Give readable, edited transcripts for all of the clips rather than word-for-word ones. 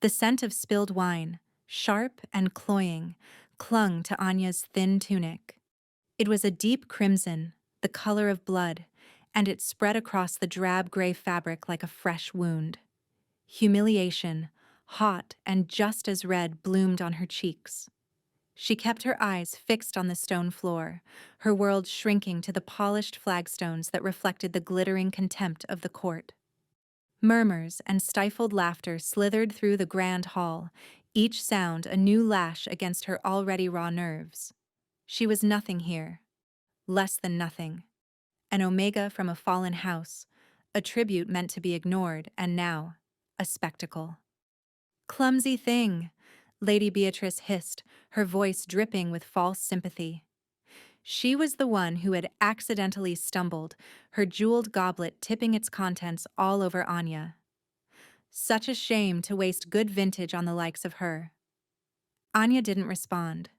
The scent of spilled wine, sharp and cloying, clung to Anya's thin tunic. It was a deep crimson, the color of blood, and it spread across the drab gray fabric like a fresh wound. Humiliation, hot and just as red, bloomed on her cheeks. She kept her eyes fixed on the stone floor, her world shrinking to the polished flagstones that reflected the glittering contempt of the court. Murmurs and stifled laughter slithered through the grand hall, each sound a new lash against her already raw nerves. She was nothing here, less than nothing. An omega from a fallen house, a tribute meant to be ignored, and now, a spectacle. "Clumsy thing," Lady Beatrice hissed, her voice dripping with false sympathy. She was the one who had accidentally stumbled, her jeweled goblet tipping its contents all over Anya. Such a shame to waste good vintage on the likes of her. Anya didn't respond.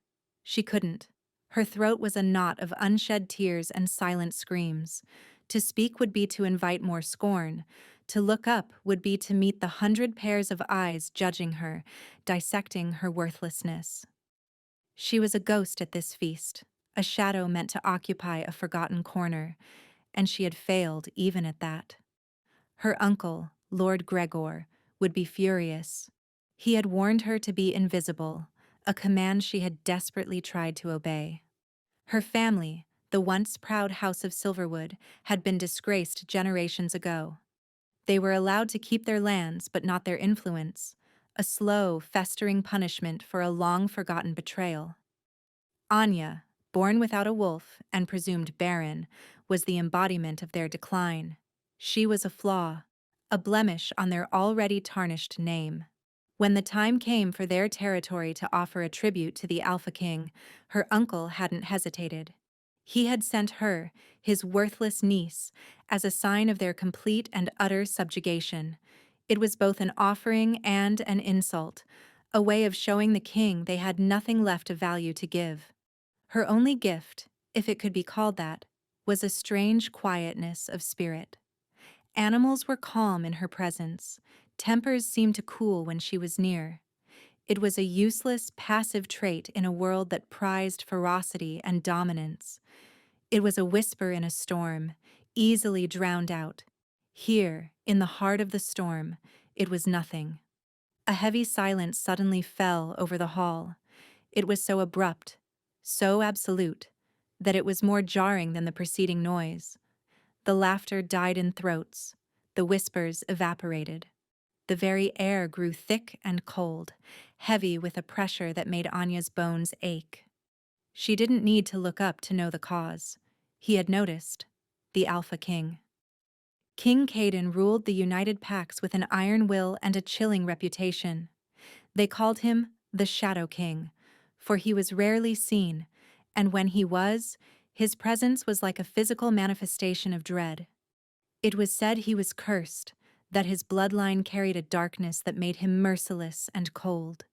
She couldn't. Her throat was a knot of unshed tears and silent screams. To speak would be to invite more scorn. To look up would be to meet the 100 pairs of eyes judging her, dissecting her worthlessness. She was a ghost at this feast, a shadow meant to occupy a forgotten corner, and she had failed even at that. Her uncle, Lord Gregor, would be furious. He had warned her to be invisible, a command she had desperately tried to obey. Her family, the once proud House of Silverwood, had been disgraced generations ago. They were allowed to keep their lands but not their influence, a slow, festering punishment for a long-forgotten betrayal. Anya, born without a wolf and presumed barren, was the embodiment of their decline. She was a flaw, a blemish on their already tarnished name. When the time came for their territory to offer a tribute to the Alpha King, her uncle hadn't hesitated. He had sent her, his worthless niece, as a sign of their complete and utter subjugation. It was both an offering and an insult, a way of showing the king they had nothing left of value to give. Her only gift, if it could be called that, was a strange quietness of spirit. Animals were calm in her presence. Tempers seemed to cool when she was near. It was a useless, passive trait in a world that prized ferocity and dominance. It was a whisper in a storm, easily drowned out. Here, in the heart of the storm, it was nothing. A heavy silence suddenly fell over the hall. It was so abrupt, so absolute, that it was more jarring than the preceding noise. The laughter died in throats. The whispers evaporated. The very air grew thick and cold, heavy with a pressure that made Anya's bones ache. She didn't need to look up to know the cause. He had noticed. The Alpha King. King Caden ruled the United Pax with an iron will and a chilling reputation. They called him the Shadow King, for he was rarely seen, and when he was, his presence was like a physical manifestation of dread. It was said he was cursed, that his bloodline carried a darkness that made him merciless and cold.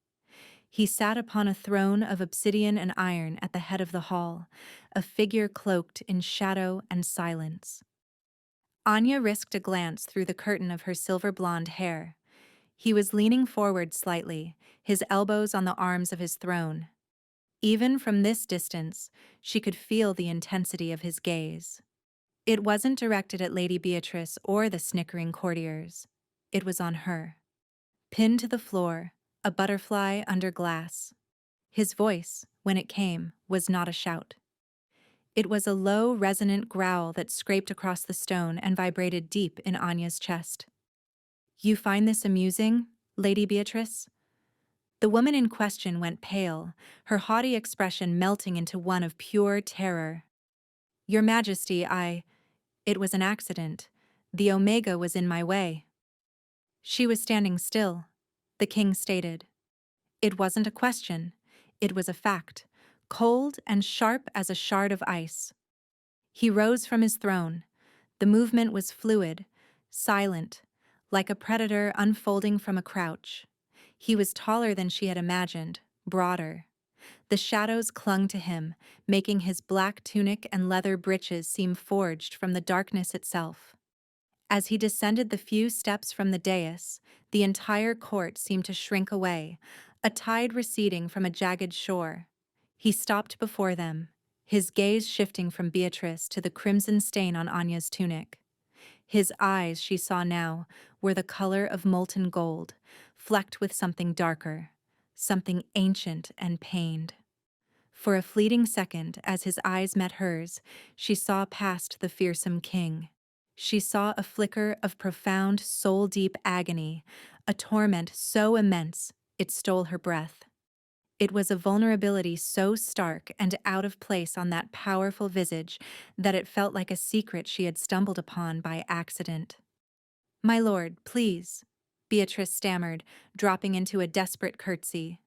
He sat upon a throne of obsidian and iron at the head of the hall, a figure cloaked in shadow and silence. Anya risked a glance through the curtain of her silver-blonde hair. He was leaning forward slightly, his elbows on the arms of his throne. Even from this distance, she could feel the intensity of his gaze. It wasn't directed at Lady Beatrice or the snickering courtiers. It was on her. Pinned to the floor, a butterfly under glass. His voice, when it came, was not a shout. It was a low, resonant growl that scraped across the stone and vibrated deep in Anya's chest. "You find this amusing, Lady Beatrice?" The woman in question went pale, her haughty expression melting into one of pure terror. "Your Majesty, It was an accident. The Omega was in my way." She was standing still, the king stated. It wasn't a question. It was a fact, cold and sharp as a shard of ice. He rose from his throne. The movement was fluid, silent, like a predator unfolding from a crouch. He was taller than she had imagined, broader. The shadows clung to him, making his black tunic and leather breeches seem forged from the darkness itself. As he descended the few steps from the dais, The entire court seemed to shrink away, a tide receding from a jagged shore. He stopped before them, his gaze shifting from Beatrice to the crimson stain on Anya's tunic. His eyes, she saw now, were the color of molten gold, flecked with something darker, something ancient and pained. For a fleeting second, as his eyes met hers, she saw past the fearsome king. She saw a flicker of profound, soul-deep agony, a torment so immense it stole her breath. It was a vulnerability so stark and out of place on that powerful visage that it felt like a secret she had stumbled upon by accident. "My lord, please," Beatrice stammered, dropping into a desperate curtsy.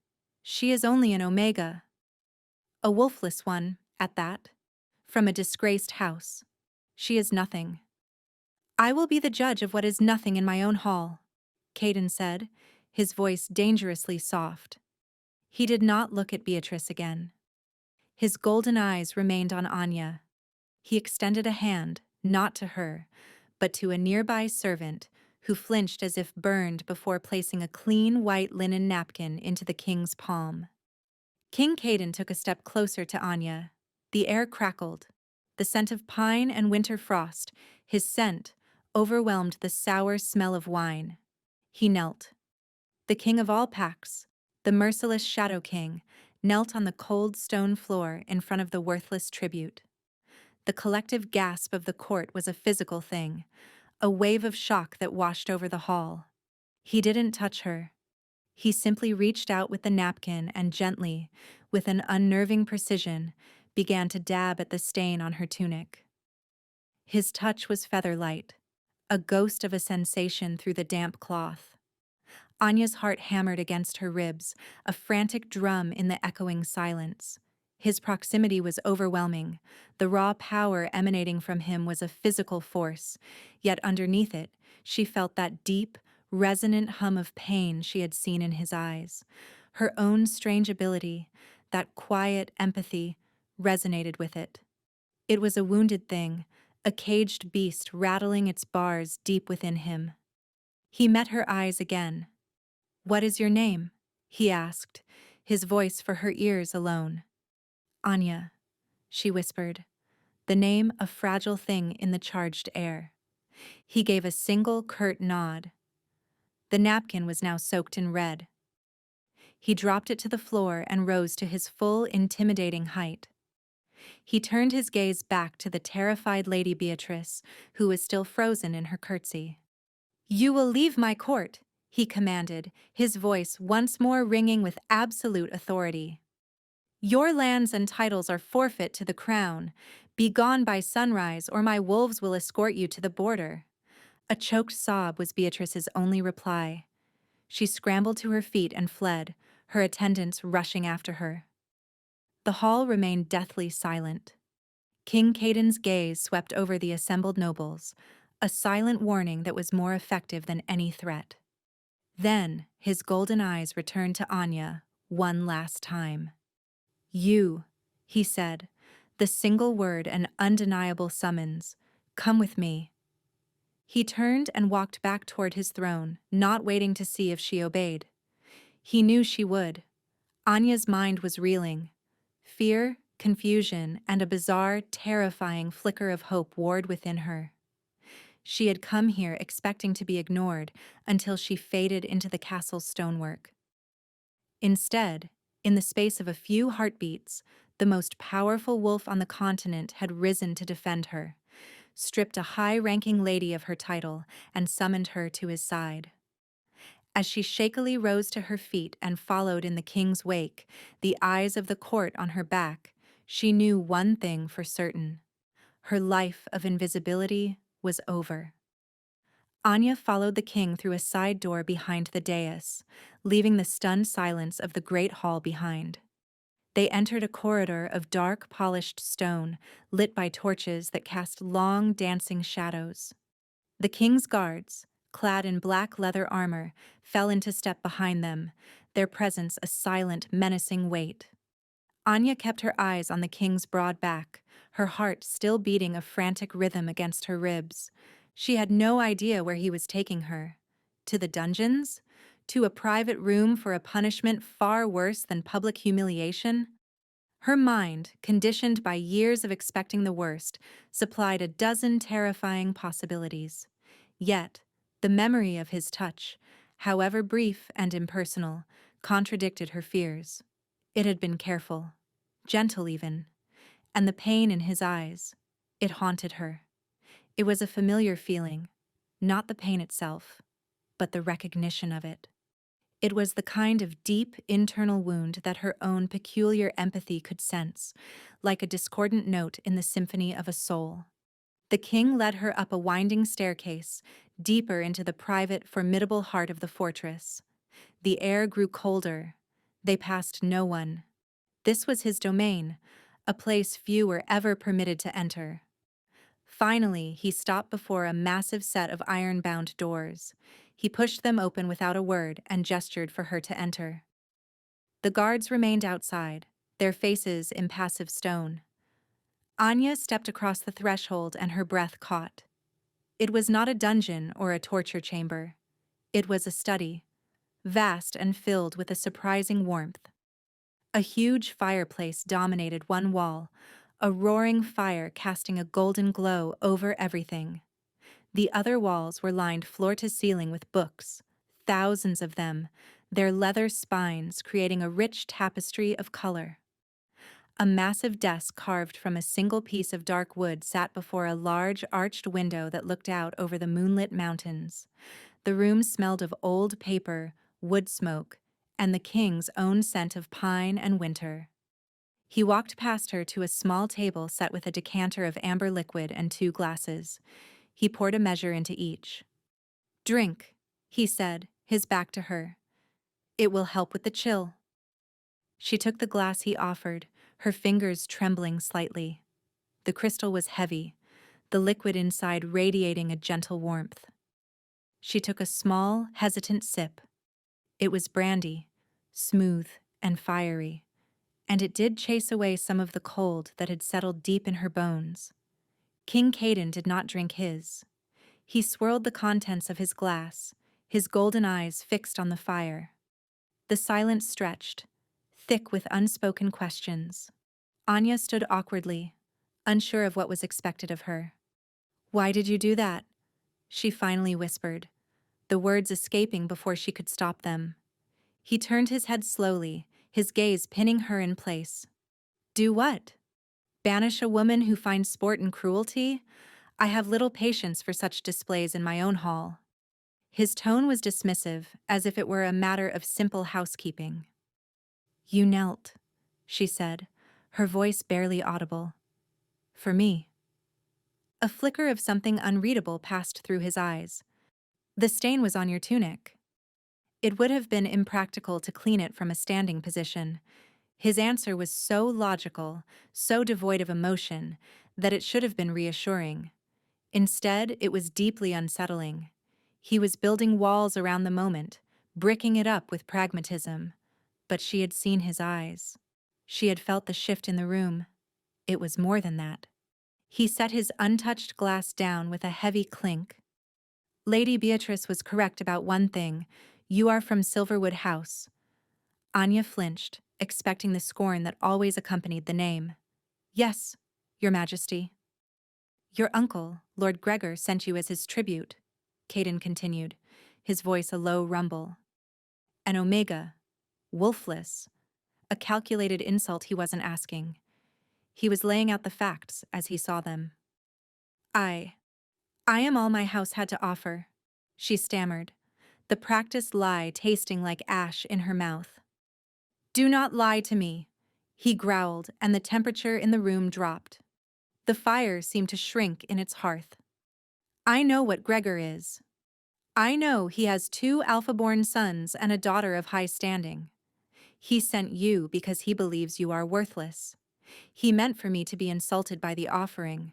"She is only an Omega. A wolfless one, at that. From a disgraced house. She is nothing." "I will be the judge of what is nothing in my own hall," Caden said, his voice dangerously soft. He did not look at Beatrice again. His golden eyes remained on Anya. He extended a hand, not to her, but to a nearby servant who flinched as if burned before placing a clean white linen napkin into the king's palm. King Caden took a step closer to Anya. The air crackled. The scent of pine and winter frost, his scent, overwhelmed the sour smell of wine. He knelt. The king of all packs, the merciless Shadow King, knelt on the cold stone floor in front of the worthless tribute. The collective gasp of the court was a physical thing, a wave of shock that washed over the hall. He didn't touch her. He simply reached out with the napkin and gently, with an unnerving precision, began to dab at the stain on her tunic. His touch was feather-light, a ghost of a sensation through the damp cloth. Anya's heart hammered against her ribs, a frantic drum in the echoing silence. His proximity was overwhelming. The raw power emanating from him was a physical force, yet underneath it, she felt that deep, resonant hum of pain she had seen in his eyes. Her own strange ability, that quiet empathy, resonated with it. It was a wounded thing, a caged beast rattling its bars deep within him. He met her eyes again. "What is your name?" he asked, his voice for her ears alone. "Anya," she whispered, the name a fragile thing in the charged air. He gave a single curt nod. The napkin was now soaked in red. He dropped it to the floor and rose to his full, intimidating height. He turned his gaze back to the terrified Lady Beatrice, who was still frozen in her curtsy. "You will leave my court," he commanded, his voice once more ringing with absolute authority. "Your lands and titles are forfeit to the crown. Be gone by sunrise, or my wolves will escort you to the border." A choked sob was Beatrice's only reply. She scrambled to her feet and fled, her attendants rushing after her. The hall remained deathly silent. King Caden's gaze swept over the assembled nobles, a silent warning that was more effective than any threat. Then his golden eyes returned to Anya one last time. "You," he said, the single word an undeniable summons. "Come with me." He turned and walked back toward his throne, not waiting to see if she obeyed. He knew she would. Anya's mind was reeling. Fear, confusion, and a bizarre, terrifying flicker of hope warred within her. She had come here expecting to be ignored until she faded into the castle's stonework. Instead, in the space of a few heartbeats, the most powerful wolf on the continent had risen to defend her, stripped a high-ranking lady of her title, and summoned her to his side. As she shakily rose to her feet and followed in the king's wake, the eyes of the court on her back, she knew one thing for certain. Her life of invisibility was over. Anya followed the king through a side door behind the dais, leaving the stunned silence of the great hall behind. They entered a corridor of dark, polished stone, lit by torches that cast long, dancing shadows. The king's guards, clad in black leather armor, fell into step behind them, their presence a silent, menacing weight. Anya kept her eyes on the king's broad back, her heart still beating a frantic rhythm against her ribs. She had no idea where he was taking her. To the dungeons? To a private room for a punishment far worse than public humiliation? Her mind, conditioned by years of expecting the worst, supplied a dozen terrifying possibilities. Yet, the memory of his touch, however brief and impersonal, contradicted her fears. It had been careful, gentle even, and the pain in his eyes, it haunted her. It was a familiar feeling, not the pain itself, but the recognition of it. It was the kind of deep internal wound that her own peculiar empathy could sense, like a discordant note in the symphony of a soul. The king led her up a winding staircase, deeper into the private, formidable heart of the fortress. The air grew colder. They passed no one. This was his domain, a place few were ever permitted to enter. Finally, he stopped before a massive set of iron-bound doors. He pushed them open without a word and gestured for her to enter. The guards remained outside, their faces impassive stone. Anya stepped across the threshold and her breath caught. It was not a dungeon or a torture chamber. It was a study, vast and filled with a surprising warmth. A huge fireplace dominated one wall, a roaring fire casting a golden glow over everything. The other walls were lined floor to ceiling with books, thousands of them, their leather spines creating a rich tapestry of color. A massive desk carved from a single piece of dark wood sat before a large arched window that looked out over the moonlit mountains. The room smelled of old paper, wood smoke, and the king's own scent of pine and winter. He walked past her to a small table set with a decanter of amber liquid and 2 glasses. He poured a measure into each. "Drink," he said, his back to her. "It will help with the chill." She took the glass he offered, her fingers trembling slightly. The crystal was heavy, the liquid inside radiating a gentle warmth. She took a small, hesitant sip. It was brandy, smooth and fiery, and it did chase away some of the cold that had settled deep in her bones. King Caden did not drink his. He swirled the contents of his glass, his golden eyes fixed on the fire. The silence stretched, thick with unspoken questions. Anya stood awkwardly, unsure of what was expected of her. "Why did you do that?" she finally whispered, the words escaping before she could stop them. He turned his head slowly, his gaze pinning her in place. "Do what? Banish a woman who finds sport in cruelty? I have little patience for such displays in my own hall." His tone was dismissive, as if it were a matter of simple housekeeping. "You knelt," she said, her voice barely audible. "For me." A flicker of something unreadable passed through his eyes. "The stain was on your tunic." It would have been impractical to clean it from a standing position. His answer was so logical, so devoid of emotion, that it should have been reassuring. Instead, it was deeply unsettling. He was building walls around the moment, bricking it up with pragmatism. But she had seen his eyes. She had felt the shift in the room. It was more than that. He set his untouched glass down with a heavy clink. "Lady Beatrice was correct about one thing. You are from Silverwood House." Anya flinched, expecting the scorn that always accompanied the name. "Yes, Your Majesty." "Your uncle, Lord Gregor, sent you as his tribute," Caden continued, his voice a low rumble. "An omega, wolfless, a calculated insult he wasn't asking. He was laying out the facts as he saw them. I am all my house had to offer," she stammered, the practiced lie tasting like ash in her mouth. "Do not lie to me," he growled, and the temperature in the room dropped. The fire seemed to shrink in its hearth. "I know what Gregor is. I know he has 2 alpha-born sons and a daughter of high standing. He sent you because he believes you are worthless. He meant for me to be insulted by the offering."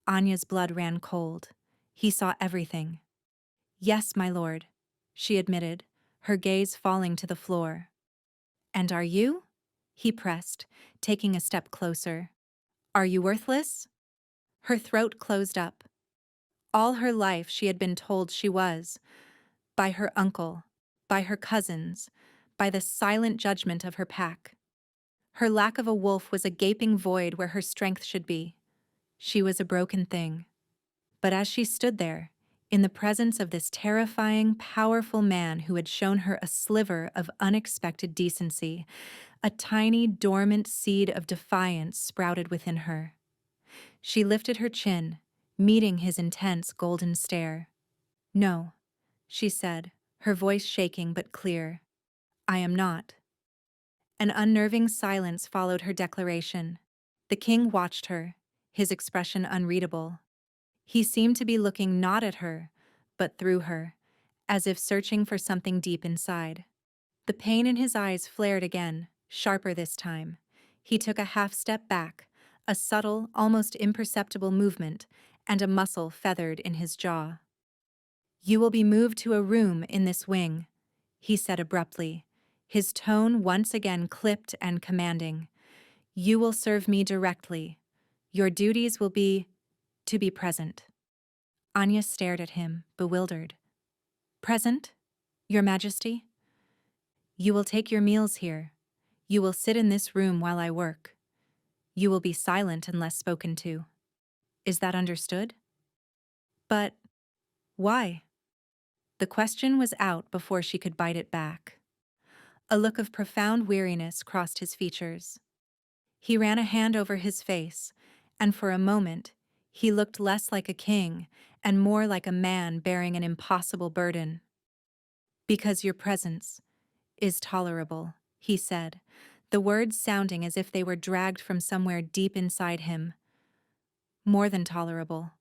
Anya's blood ran cold. He saw everything. "Yes, my lord," she admitted, her gaze falling to the floor. "And are you?" he pressed, taking a step closer. "Are you worthless?" Her throat closed up. All her life she had been told she was. By her uncle, by her cousins, by the silent judgment of her pack. Her lack of a wolf was a gaping void where her strength should be. She was a broken thing. But as she stood there, in the presence of this terrifying, powerful man who had shown her a sliver of unexpected decency, a tiny, dormant seed of defiance sprouted within her. She lifted her chin, meeting his intense golden stare. "No," she said, her voice shaking but clear. "I am not." An unnerving silence followed her declaration. The king watched her, his expression unreadable. He seemed to be looking not at her, but through her, as if searching for something deep inside. The pain in his eyes flared again, sharper this time. He took a half-step back, a subtle, almost imperceptible movement, and a muscle feathered in his jaw. "You will be moved to a room in this wing," he said abruptly, his tone once again clipped and commanding. "You will serve me directly. Your duties will be to be present." Anya stared at him, bewildered. "Present, Your Majesty?" "You will take your meals here. You will sit in this room while I work. You will be silent unless spoken to. Is that understood?" "But why?" The question was out before she could bite it back. A look of profound weariness crossed his features. He ran a hand over his face, and for a moment, he looked less like a king and more like a man bearing an impossible burden. "Because your presence is tolerable," he said, the words sounding as if they were dragged from somewhere deep inside him. "More than tolerable.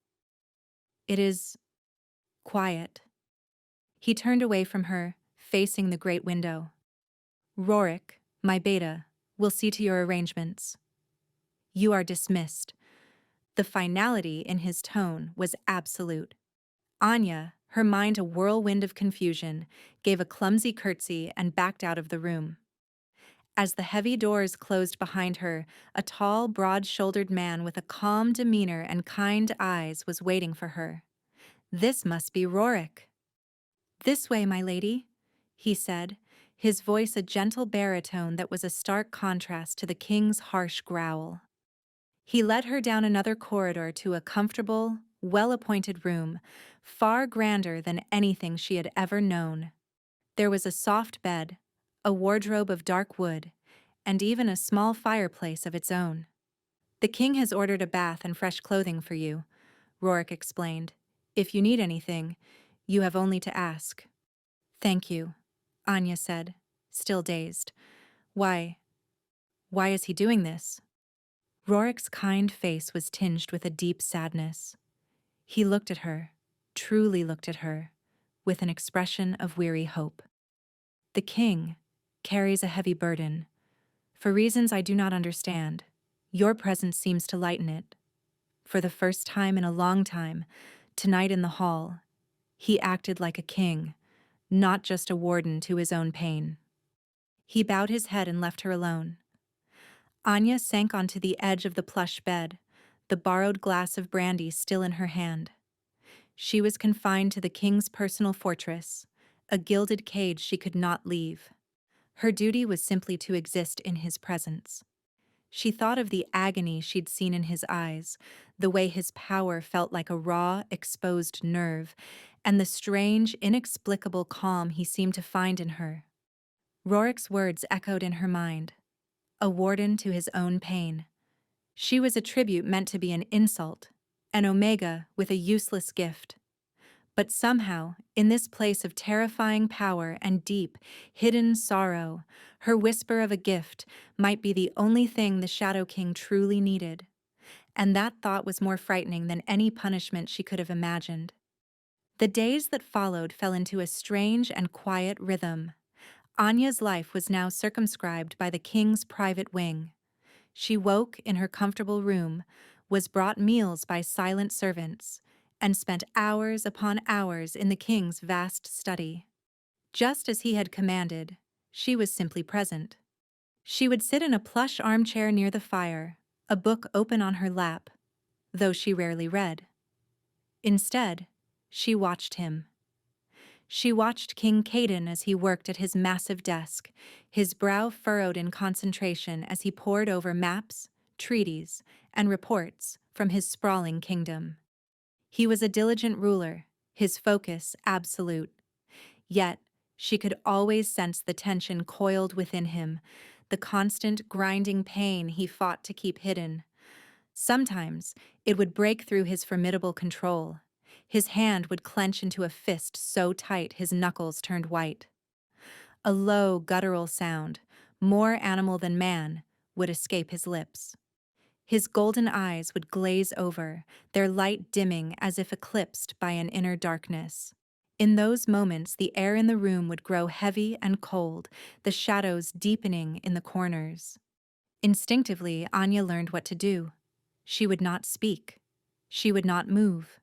It is quiet." He turned away from her, facing the great window. "Rorik, my beta, will see to your arrangements. You are dismissed." The finality in his tone was absolute. Anya, her mind a whirlwind of confusion, gave a clumsy curtsy and backed out of the room. As the heavy doors closed behind her, a tall, broad-shouldered man with a calm demeanor and kind eyes was waiting for her. This must be Rorik. "This way, my lady," he said, his voice a gentle baritone that was a stark contrast to the king's harsh growl. He led her down another corridor to a comfortable, well-appointed room, far grander than anything she had ever known. There was a soft bed, a wardrobe of dark wood, and even a small fireplace of its own. "The king has ordered a bath and fresh clothing for you," Rorik explained. "If you need anything, you have only to ask." "Thank you," Anya said, still dazed. Why is he doing this?" Rorik's kind face was tinged with a deep sadness. He looked at her, truly looked at her, with an expression of weary hope. "The king carries a heavy burden. For reasons I do not understand, your presence seems to lighten it. For the first time in a long time, tonight in the hall, he acted like a king, not just a warden to his own pain." He bowed his head and left her alone. Anya sank onto the edge of the plush bed, the borrowed glass of brandy still in her hand. She was confined to the king's personal fortress, a gilded cage she could not leave. Her duty was simply to exist in his presence. She thought of the agony she'd seen in his eyes, the way his power felt like a raw, exposed nerve, and the strange, inexplicable calm he seemed to find in her. Rorik's words echoed in her mind. A warden to his own pain. She was a tribute meant to be an insult, an omega with a useless gift. But somehow, in this place of terrifying power and deep, hidden sorrow, her whisper of a gift might be the only thing the Shadow King truly needed. And that thought was more frightening than any punishment she could have imagined. The days that followed fell into a strange and quiet rhythm. Anya's life was now circumscribed by the king's private wing. She woke in her comfortable room, was brought meals by silent servants, and spent hours upon hours in the king's vast study. Just as he had commanded, she was simply present. She would sit in a plush armchair near the fire, a book open on her lap, though she rarely read. Instead, she watched him. She watched King Caden as he worked at his massive desk, his brow furrowed in concentration as he pored over maps, treaties, and reports from his sprawling kingdom. He was a diligent ruler, his focus absolute. Yet, she could always sense the tension coiled within him, the constant grinding pain he fought to keep hidden. Sometimes, it would break through his formidable control. His hand would clench into a fist so tight his knuckles turned white. A low, guttural sound, more animal than man, would escape his lips. His golden eyes would glaze over, their light dimming as if eclipsed by an inner darkness. In those moments, the air in the room would grow heavy and cold, the shadows deepening in the corners. Instinctively, Anya learned what to do. She would not speak. She would not move.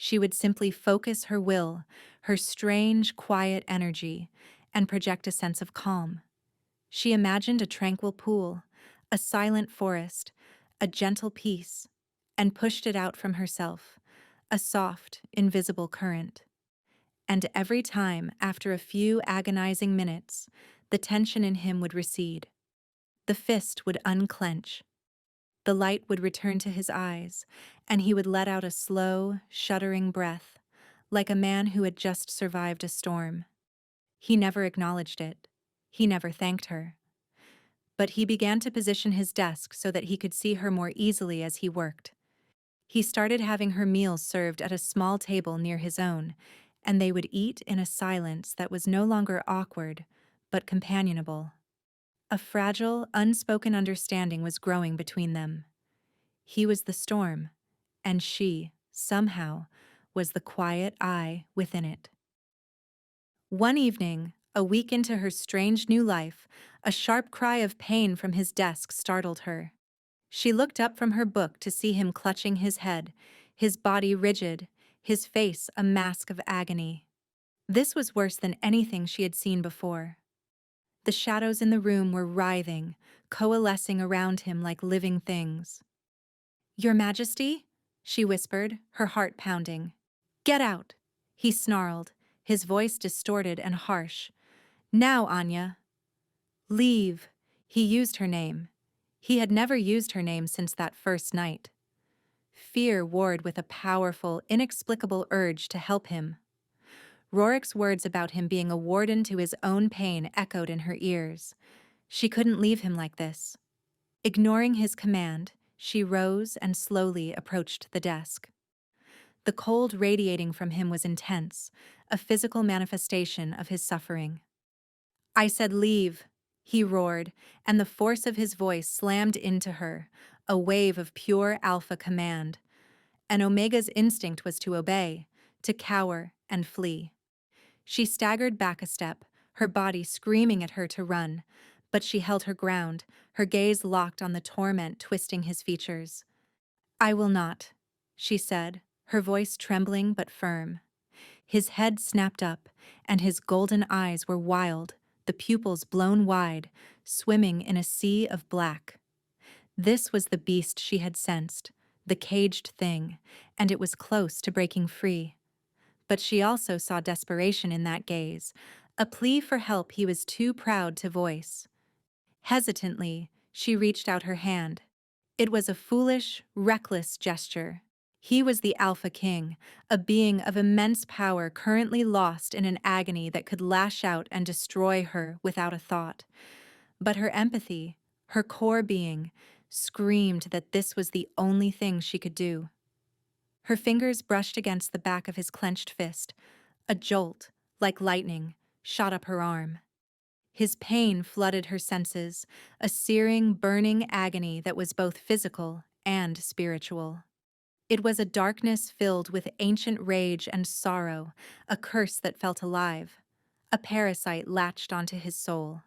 She would simply focus her will, her strange, quiet energy, and project a sense of calm. She imagined a tranquil pool, a silent forest, a gentle peace, and pushed it out from herself, a soft, invisible current. And every time, after a few agonizing minutes, the tension in him would recede. The fist would unclench. The light would return to his eyes, and he would let out a slow, shuddering breath, like a man who had just survived a storm. He never acknowledged it. He never thanked her. But he began to position his desk so that he could see her more easily as he worked. He started having her meals served at a small table near his own, and they would eat in a silence that was no longer awkward, but companionable. A fragile, unspoken understanding was growing between them. He was the storm, and she, somehow, was the quiet eye within it. One evening, a week into her strange new life, a sharp cry of pain from his desk startled her. She looked up from her book to see him clutching his head, his body rigid, his face a mask of agony. This was worse than anything she had seen before. The shadows in the room were writhing, coalescing around him like living things. "Your Majesty?" she whispered, her heart pounding. "Get out!" he snarled, his voice distorted and harsh. "Now, Anya." "Leave." He used her name. He had never used her name since that first night. Fear warred with a powerful, inexplicable urge to help him. Rorik's words about him being a warden to his own pain echoed in her ears. She couldn't leave him like this. Ignoring his command, she rose and slowly approached the desk. The cold radiating from him was intense, a physical manifestation of his suffering. "I said leave," he roared, and the force of his voice slammed into her, a wave of pure alpha command. An Omega's instinct was to obey, to cower and flee. She staggered back a step, her body screaming at her to run, but she held her ground, her gaze locked on the torment twisting his features. "I will not," she said, her voice trembling but firm. His head snapped up, and his golden eyes were wild, the pupils blown wide, swimming in a sea of black. This was the beast she had sensed, the caged thing, and it was close to breaking free. But she also saw desperation in that gaze, a plea for help he was too proud to voice. Hesitantly, she reached out her hand. It was a foolish, reckless gesture. He was the Alpha King, a being of immense power currently lost in an agony that could lash out and destroy her without a thought. But her empathy, her core being, screamed that this was the only thing she could do. Her fingers brushed against the back of his clenched fist. A jolt, like lightning, shot up her arm. His pain flooded her senses, a searing, burning agony that was both physical and spiritual. It was a darkness filled with ancient rage and sorrow, a curse that felt alive. A parasite latched onto his soul.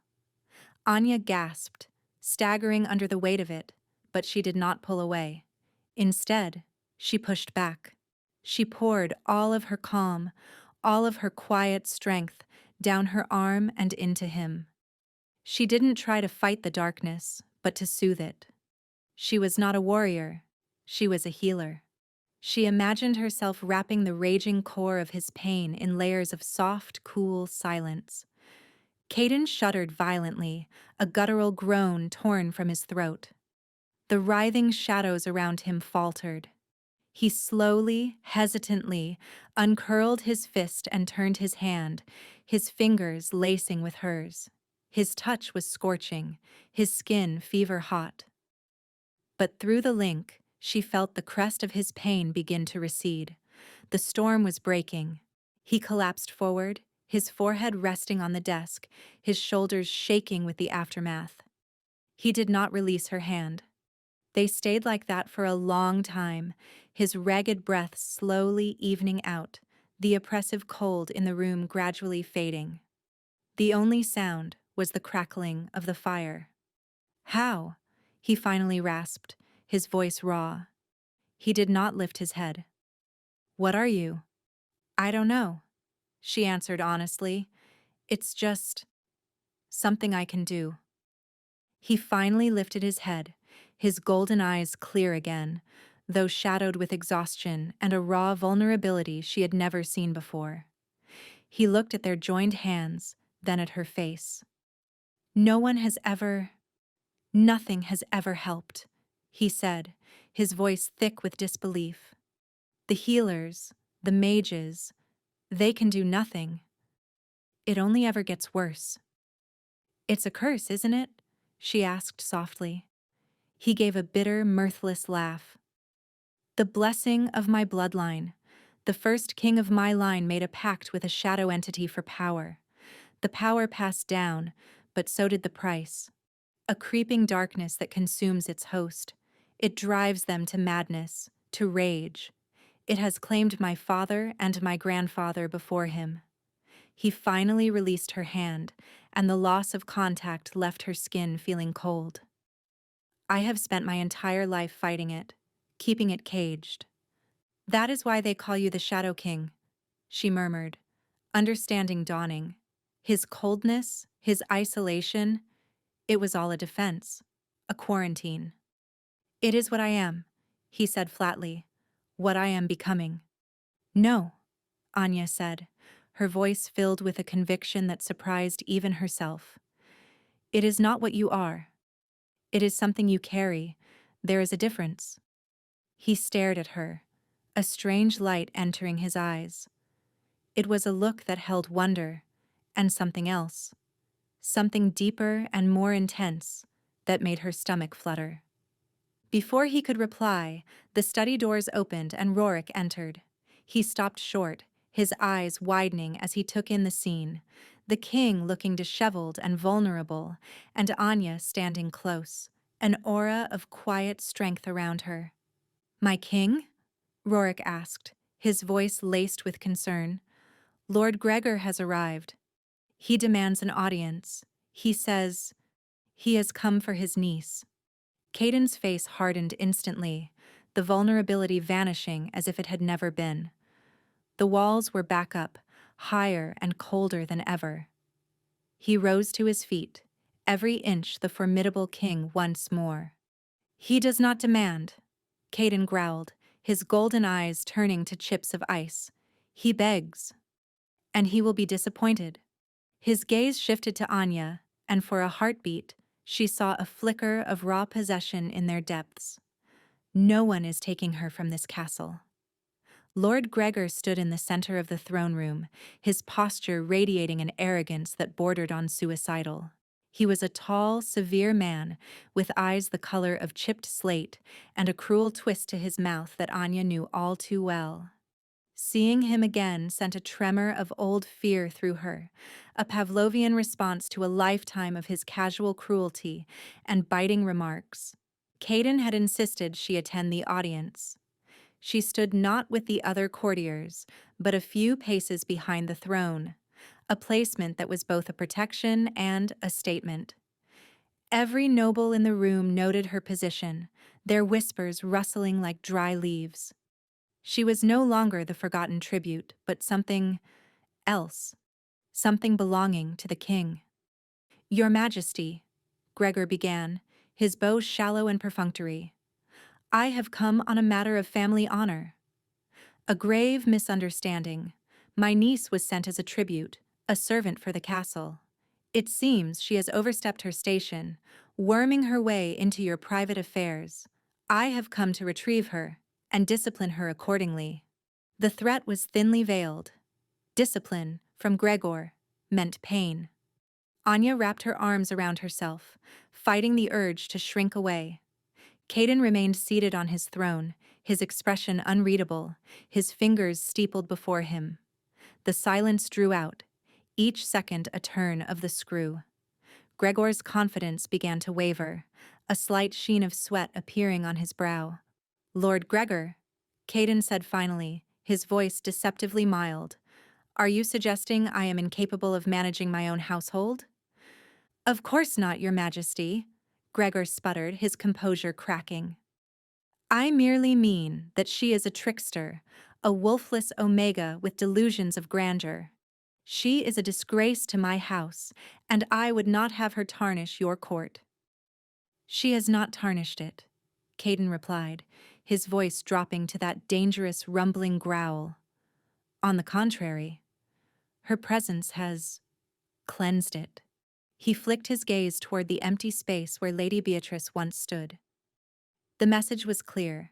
Anya gasped, staggering under the weight of it, but she did not pull away. Instead, she pushed back. She poured all of her calm, all of her quiet strength down her arm and into him. She didn't try to fight the darkness, but to soothe it. She was not a warrior. She was a healer. She imagined herself wrapping the raging core of his pain in layers of soft, cool silence. Caden shuddered violently, a guttural groan torn from his throat. The writhing shadows around him faltered. He slowly, hesitantly, uncurled his fist and turned his hand, his fingers lacing with hers. His touch was scorching, his skin fever-hot. But through the link, she felt the crest of his pain begin to recede. The storm was breaking. He collapsed forward, his forehead resting on the desk, his shoulders shaking with the aftermath. He did not release her hand. They stayed like that for a long time, his ragged breath slowly evening out, the oppressive cold in the room gradually fading. The only sound was the crackling of the fire. "How?" he finally rasped, his voice raw. He did not lift his head. "What are you?" "I don't know," she answered honestly. "It's just something I can do." He finally lifted his head, his golden eyes clear again, though shadowed with exhaustion and a raw vulnerability she had never seen before. He looked at their joined hands, then at her face. Nothing has ever helped," he said, his voice thick with disbelief. "The healers, the mages, they can do nothing. It only ever gets worse." "It's a curse, isn't it?" she asked softly. He gave a bitter, mirthless laugh. "The blessing of my bloodline. The first king of my line made a pact with a shadow entity for power. The power passed down, but so did the price. A creeping darkness that consumes its host. It drives them to madness, to rage. It has claimed my father and my grandfather before him." He finally released her hand, and the loss of contact left her skin feeling cold. "I have spent my entire life fighting it, keeping it caged. That is why they call you the Shadow King," she murmured, understanding dawning. His coldness, his isolation, it was all a defense, a quarantine. "It is what I am," he said flatly, "what I am becoming." "No," Anya said, her voice filled with a conviction that surprised even herself. "It is not what you are. It is something you carry. There is a difference." He stared at her, a strange light entering his eyes. It was a look that held wonder, and something else. Something deeper and more intense that made her stomach flutter. Before he could reply, the study doors opened and Rorik entered. He stopped short, his eyes widening as he took in the scene, the king looking disheveled and vulnerable, and Anya standing close, an aura of quiet strength around her. "My king?" Rorik asked, his voice laced with concern. "Lord Gregor has arrived. He demands an audience. He says he has come for his niece." Caden's face hardened instantly, the vulnerability vanishing as if it had never been. The walls were back up, higher and colder than ever. He rose to his feet, every inch the formidable king once more. "He does not demand," Caden growled, his golden eyes turning to chips of ice. "He begs. And he will be disappointed." His gaze shifted to Anya, and for a heartbeat, she saw a flicker of raw possession in their depths. No one is taking her from this castle. Lord Gregor stood in the center of the throne room, his posture radiating an arrogance that bordered on suicidal. He was a tall, severe man, with eyes the color of chipped slate and a cruel twist to his mouth that Anya knew all too well. Seeing him again sent a tremor of old fear through her, a Pavlovian response to a lifetime of his casual cruelty and biting remarks. Caden had insisted she attend the audience. She stood not with the other courtiers, but a few paces behind the throne, a placement that was both a protection and a statement. Every noble in the room noted her position, their whispers rustling like dry leaves. She was no longer the forgotten tribute, but something else, something belonging to the king. "Your Majesty," Gregor began, his bow shallow and perfunctory, "I have come on a matter of family honor." A grave misunderstanding. My niece was sent as a tribute, a servant for the castle. It seems she has overstepped her station, worming her way into your private affairs. I have come to retrieve her and discipline her accordingly. The threat was thinly veiled. Discipline, from Gregor, meant pain. Anya wrapped her arms around herself, fighting the urge to shrink away. Caden remained seated on his throne, his expression unreadable, his fingers steepled before him. The silence drew out, each second a turn of the screw. Gregor's confidence began to waver, a slight sheen of sweat appearing on his brow. "Lord Gregor," Caden said finally, his voice deceptively mild, "are you suggesting I am incapable of managing my own household?" "Of course not, Your Majesty," Gregor sputtered, his composure cracking. "I merely mean that she is a trickster, a wolfless omega with delusions of grandeur. She is a disgrace to my house, and I would not have her tarnish your court." "She has not tarnished it," Caden replied, his voice dropping to that dangerous rumbling growl. "On the contrary, her presence has cleansed it." He flicked his gaze toward the empty space where Lady Beatrice once stood. The message was clear.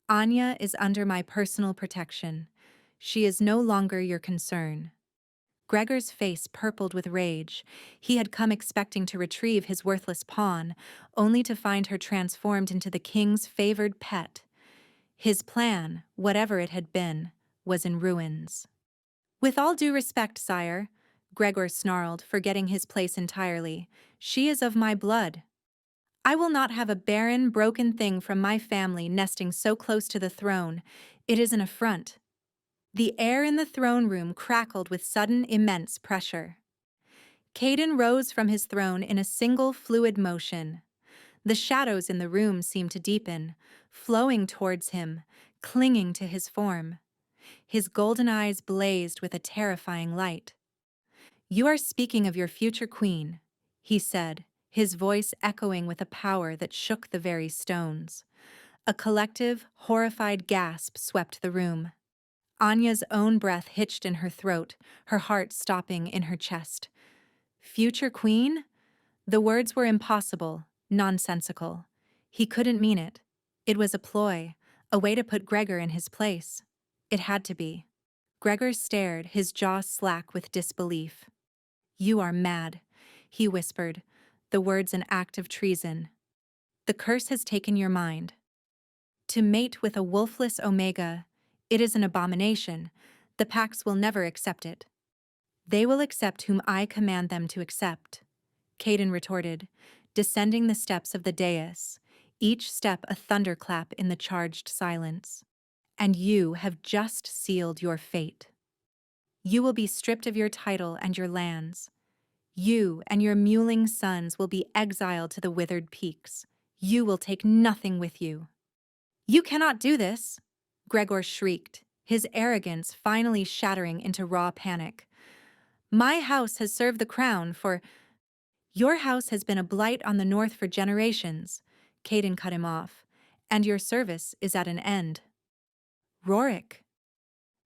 Anya is under my personal protection. She is no longer your concern. Gregor's face purpled with rage. He had come expecting to retrieve his worthless pawn, only to find her transformed into the king's favored pet. His plan, whatever it had been, was in ruins. "With all due respect, sire," Gregor snarled, forgetting his place entirely, "she is of my blood. I will not have a barren, broken thing from my family nesting so close to the throne. It is an affront." The air in the throne room crackled with sudden, immense pressure. Caden rose from his throne in a single fluid motion. The shadows in the room seemed to deepen, flowing towards him, clinging to his form. His golden eyes blazed with a terrifying light. "You are speaking of your future queen," he said, his voice echoing with a power that shook the very stones. A collective, horrified gasp swept the room. Anya's own breath hitched in her throat, her heart stopping in her chest. Future queen? The words were impossible, nonsensical. He couldn't mean it. It was a ploy, a way to put Gregor in his place. It had to be. Gregor stared, his jaw slack with disbelief. "You are mad," he whispered, the words an act of treason. "The curse has taken your mind. To mate with a wolfless omega, it is an abomination. The Pax will never accept it." "They will accept whom I command them to accept," Caden retorted, descending the steps of the dais, each step a thunderclap in the charged silence. "And you have just sealed your fate. You will be stripped of your title and your lands. You and your mewling sons will be exiled to the withered peaks. You will take nothing with you." "You cannot do this," Gregor shrieked, his arrogance finally shattering into raw panic. "My house has served the crown for—" "Your house has been a blight on the north for generations," Caden cut him off, "and your service is at an end." "Rorik."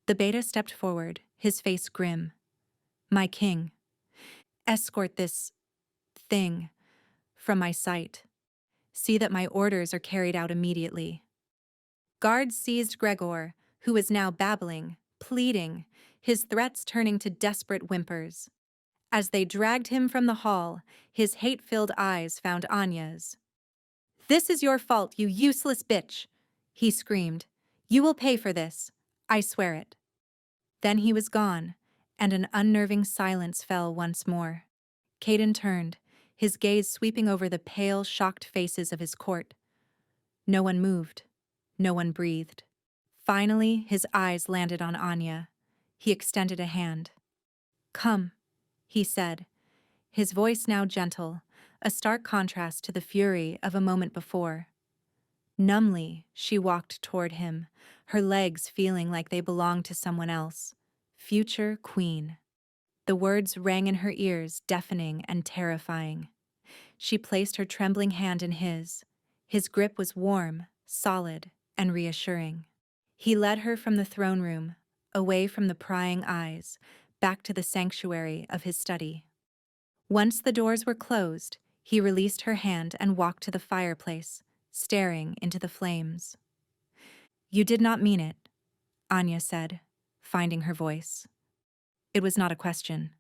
The beta stepped forward, his face grim. "My king. Escort this thing from my sight. See that my orders are carried out immediately." Guards seized Gregor, who was now babbling, pleading, his threats turning to desperate whimpers. As they dragged him from the hall, his hate-filled eyes found Anya's. "This is your fault, you useless bitch," he screamed. "You will pay for this. I swear it." Then he was gone, and an unnerving silence fell once more. Caden turned, his gaze sweeping over the pale, shocked faces of his court. No one moved. No one breathed. Finally, his eyes landed on Anya. He extended a hand. "Come," he said, his voice now gentle, a stark contrast to the fury of a moment before. Numbly, she walked toward him, her legs feeling like they belonged to someone else. Future queen. The words rang in her ears, deafening and terrifying. She placed her trembling hand in his. His grip was warm, solid, and reassuring. He led her from the throne room, away from the prying eyes, back to the sanctuary of his study. Once the doors were closed, he released her hand and walked to the fireplace, staring into the flames. "You did not mean it," Anya said, finding her voice. It was not a question.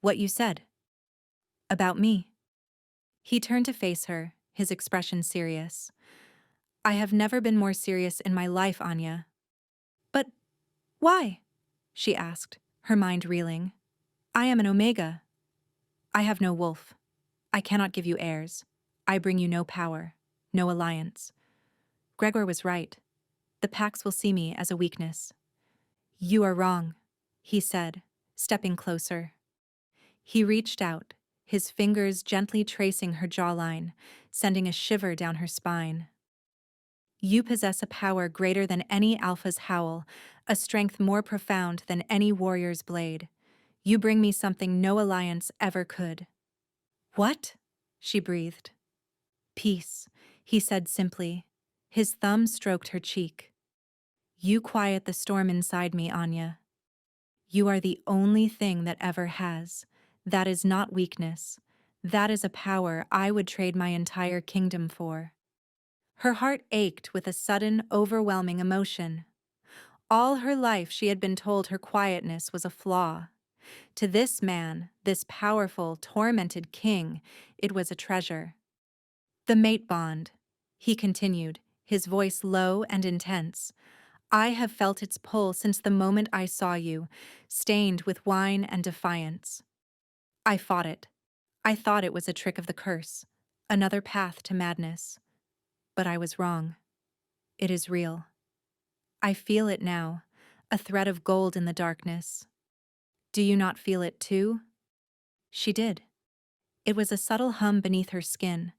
"What you said?" "About me." He turned to face her, his expression serious. "I have never been more serious in my life, Anya." "But why?" she asked, her mind reeling. "I am an Omega." "I have no wolf. I cannot give you heirs. I bring you no power, no alliance." Gregor was right. The Pax will see me as a weakness. "You are wrong," he said, stepping closer. He reached out, his fingers gently tracing her jawline, sending a shiver down her spine. "You possess a power greater than any alpha's howl, a strength more profound than any warrior's blade. You bring me something no alliance ever could." "What?" she breathed. "Peace," he said simply. His thumb stroked her cheek. "You quiet the storm inside me, Anya. You are the only thing that ever has. That is not weakness. That is a power I would trade my entire kingdom for." Her heart ached with a sudden, overwhelming emotion. All her life she had been told her quietness was a flaw. To this man, this powerful, tormented king, it was a treasure. "The mate bond," he continued, his voice low and intense. "I have felt its pull since the moment I saw you, stained with wine and defiance. I fought it. I thought it was a trick of the curse, another path to madness. But I was wrong. It is real. I feel it now, a thread of gold in the darkness. Do you not feel it too?" She did. It was a subtle hum beneath her skin,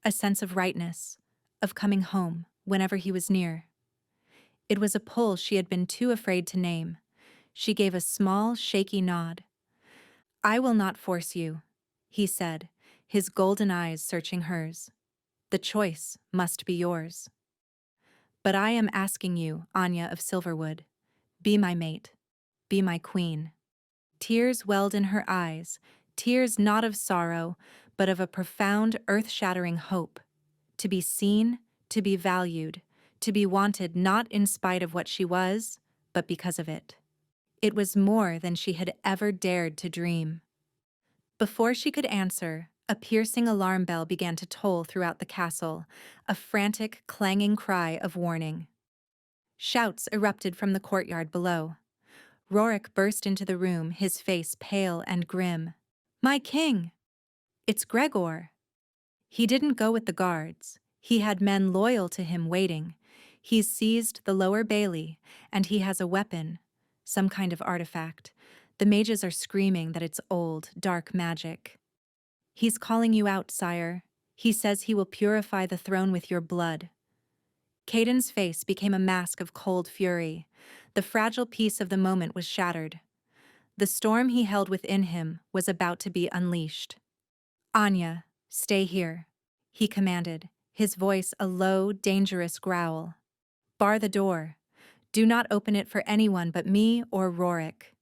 a sense of rightness, of coming home whenever he was near. It was a pull she had been too afraid to name. She gave a small, shaky nod. "I will not force you," he said, his golden eyes searching hers. "The choice must be yours. But I am asking you, Anya of Silverwood, be my mate, be my queen." Tears welled in her eyes, tears not of sorrow, but of a profound, earth-shattering hope. To be seen, to be valued, to be wanted not in spite of what she was, but because of it. It was more than she had ever dared to dream. Before she could answer, a piercing alarm bell began to toll throughout the castle, a frantic, clanging cry of warning. Shouts erupted from the courtyard below. Rorik burst into the room, his face pale and grim. "My king! It's Gregor!" He didn't go with the guards. He had men loyal to him waiting. He's seized the lower bailey, and he has a weapon, some kind of artifact. The mages are screaming that it's old, dark magic. "He's calling you out, sire. He says he will purify the throne with your blood." Caden's face became a mask of cold fury. The fragile peace of the moment was shattered. The storm he held within him was about to be unleashed. "Anya, stay here," he commanded, his voice a low, dangerous growl. "Bar the door. Do not open it for anyone but me or Rorik."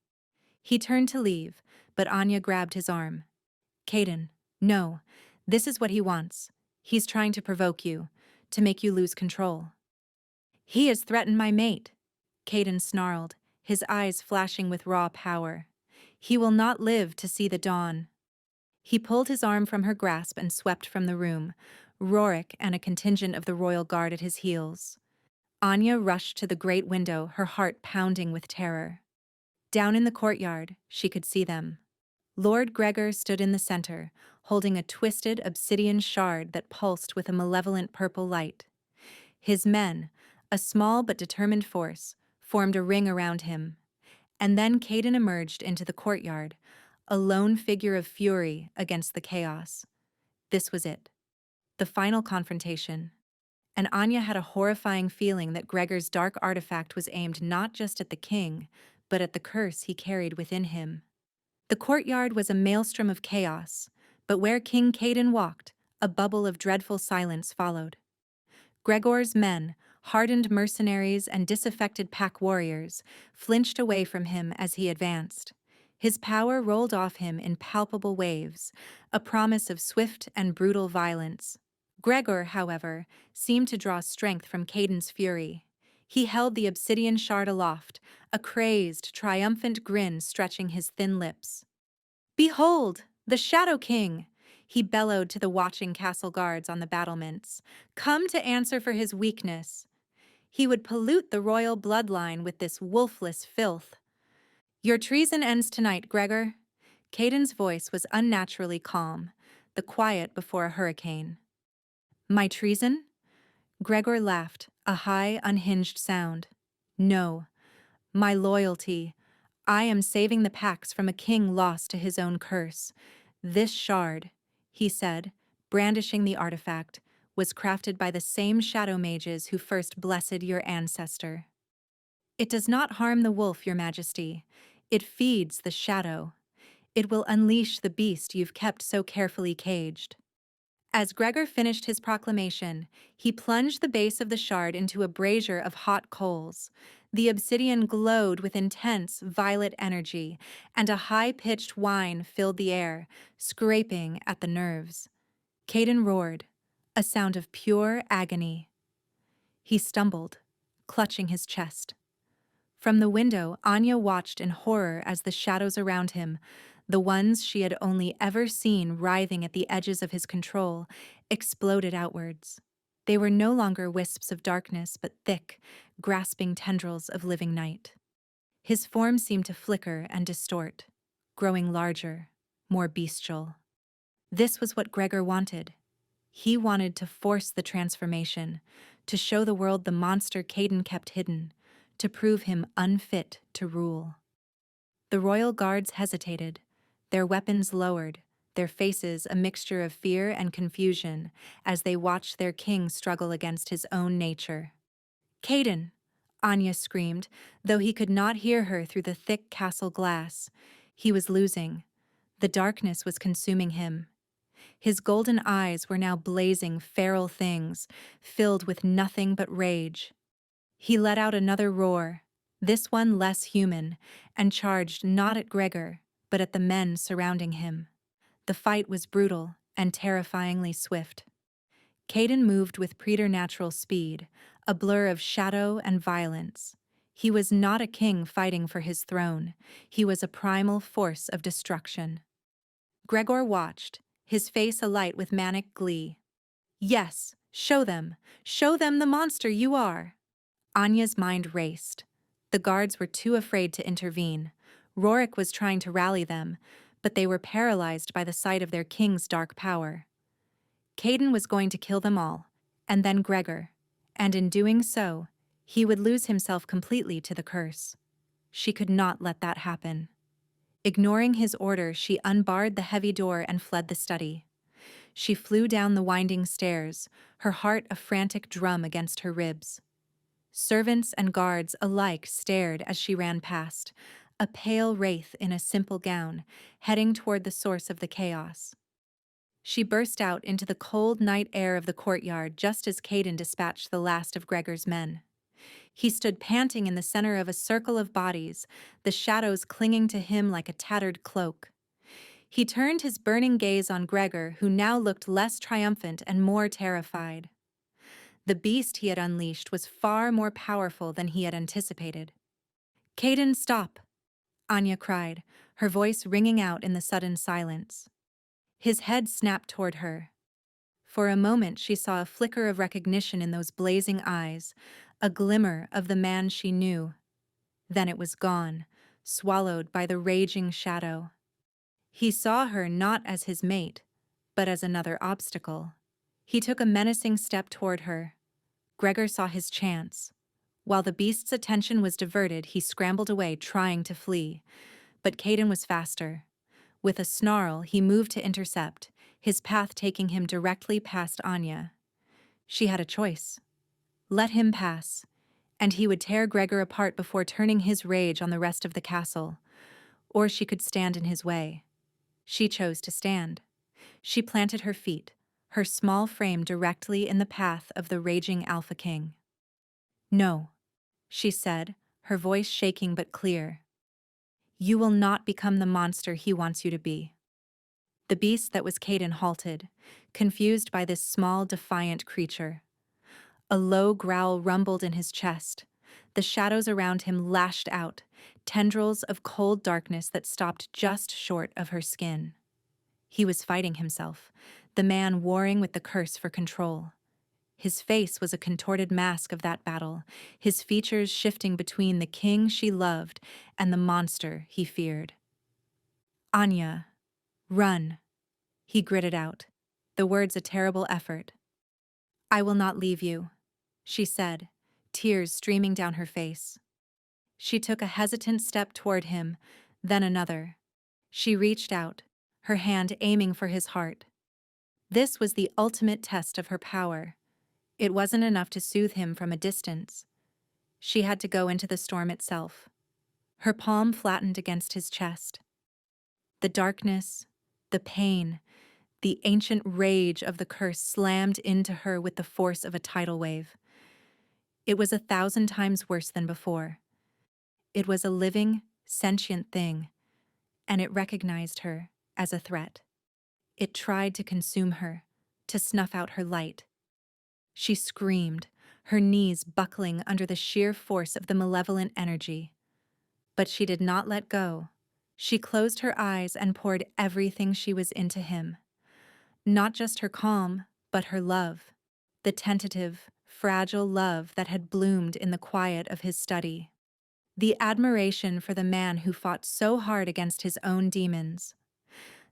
He turned to leave, but Anya grabbed his arm. "Caden, no. This is what he wants. He's trying to provoke you, to make you lose control." "He has threatened my mate," Caden snarled, his eyes flashing with raw power. "He will not live to see the dawn." He pulled his arm from her grasp and swept from the room, Rorik and a contingent of the royal guard at his heels. Anya rushed to the great window, her heart pounding with terror. Down in the courtyard, she could see them. Lord Gregor stood in the center, holding a twisted obsidian shard that pulsed with a malevolent purple light. His men, a small but determined force, formed a ring around him. And then Caden emerged into the courtyard, a lone figure of fury against the chaos. This was it. The final confrontation. And Anya had a horrifying feeling that Gregor's dark artifact was aimed not just at the king, but at the curse he carried within him. The courtyard was a maelstrom of chaos, but where King Caden walked, a bubble of dreadful silence followed. Gregor's men, Hardened mercenaries and disaffected pack warriors flinched away from him as he advanced. His power rolled off him in palpable waves, a promise of swift and brutal violence. Gregor, however, seemed to draw strength from Caden's fury. He held the obsidian shard aloft, a crazed, triumphant grin stretching his thin lips. "Behold, the Shadow King!" he bellowed to the watching castle guards on the battlements. "Come to answer for his weakness. He would pollute the royal bloodline with this wolfless filth. Your treason ends tonight, Gregor." Caden's voice was unnaturally calm, the quiet before a hurricane. "My treason?" Gregor laughed, a high, unhinged sound. "No, my loyalty. I am saving the Pax from a king lost to his own curse. This shard," he said, brandishing the artifact, "was crafted by the same shadow mages who first blessed your ancestor. It does not harm the wolf, your majesty. It feeds the shadow. It will unleash the beast you've kept so carefully caged." As Gregor finished his proclamation, he plunged the base of the shard into a brazier of hot coals. The obsidian glowed with intense, violet energy, and a high-pitched whine filled the air, scraping at the nerves. Caden roared, a sound of pure agony. He stumbled, clutching his chest. From the window, Anya watched in horror as the shadows around him, the ones she had only ever seen writhing at the edges of his control, exploded outwards. They were no longer wisps of darkness, but thick, grasping tendrils of living night. His form seemed to flicker and distort, growing larger, more bestial. This was what Gregor wanted. He wanted to force the transformation, to show the world the monster Caden kept hidden, to prove him unfit to rule. The royal guards hesitated, their weapons lowered, their faces a mixture of fear and confusion as they watched their king struggle against his own nature. "Caden!" Anya screamed, though he could not hear her through the thick castle glass. He was losing. The darkness was consuming him. His golden eyes were now blazing feral things, filled with nothing but rage. He let out another roar, this one less human, and charged not at Gregor, but at the men surrounding him. The fight was brutal and terrifyingly swift. Caden moved with preternatural speed, a blur of shadow and violence. He was not a king fighting for his throne. He was a primal force of destruction. Gregor watched, his face alight with manic glee. "Yes, show them the monster you are." Anya's mind raced. The guards were too afraid to intervene. Rorik was trying to rally them, but they were paralyzed by the sight of their king's dark power. Caden was going to kill them all, and then Gregor, and in doing so, he would lose himself completely to the curse. She could not let that happen. Ignoring his order, she unbarred the heavy door and fled the study. She flew down the winding stairs, her heart a frantic drum against her ribs. Servants and guards alike stared as she ran past, a pale wraith in a simple gown, heading toward the source of the chaos. She burst out into the cold night air of the courtyard just as Caden dispatched the last of Gregor's men. He stood panting in the center of a circle of bodies, the shadows clinging to him like a tattered cloak. He turned his burning gaze on Gregor, who now looked less triumphant and more terrified. The beast he had unleashed was far more powerful than he had anticipated. "Caden, stop!" Anya cried, her voice ringing out in the sudden silence. His head snapped toward her. For a moment she saw a flicker of recognition in those blazing eyes, a glimmer of the man she knew. Then it was gone, swallowed by the raging shadow. He saw her not as his mate, but as another obstacle. He took a menacing step toward her. Gregor saw his chance. While the beast's attention was diverted, he scrambled away, trying to flee. But Caden was faster. With a snarl, he moved to intercept, his path taking him directly past Anya. She had a choice. Let him pass, and he would tear Gregor apart before turning his rage on the rest of the castle. Or she could stand in his way. She chose to stand. She planted her feet, her small frame directly in the path of the raging Alpha King. "No," she said, her voice shaking but clear. "You will not become the monster he wants you to be." The beast that was Caden halted, confused by this small, defiant creature. A low growl rumbled in his chest. The shadows around him lashed out, tendrils of cold darkness that stopped just short of her skin. He was fighting himself, the man warring with the curse for control. His face was a contorted mask of that battle, his features shifting between the king she loved and the monster he feared. "Anya, run," he gritted out, the words a terrible effort. "I will not leave you," she said, tears streaming down her face. She took a hesitant step toward him, then another. She reached out, her hand aiming for his heart. This was the ultimate test of her power. It wasn't enough to soothe him from a distance. She had to go into the storm itself. Her palm flattened against his chest. The darkness, the pain, the ancient rage of the curse slammed into her with the force of a tidal wave. It was 1,000 times worse than before. It was a living, sentient thing, and it recognized her as a threat. It tried to consume her, to snuff out her light. She screamed, her knees buckling under the sheer force of the malevolent energy. But she did not let go. She closed her eyes and poured everything she was into him. Not just her calm, but her love. The tentative, fragile love that had bloomed in the quiet of his study. The admiration for the man who fought so hard against his own demons.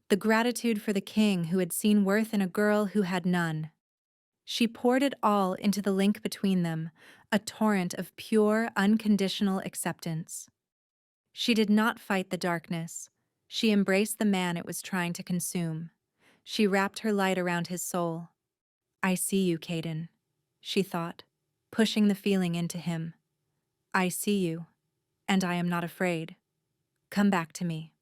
The gratitude for the king who had seen worth in a girl who had none. She poured it all into the link between them, a torrent of pure, unconditional acceptance. She did not fight the darkness. She embraced the man it was trying to consume. She wrapped her light around his soul. "I see you, Caden," she thought, pushing the feeling into him. "I see you, and I am not afraid. Come back to me."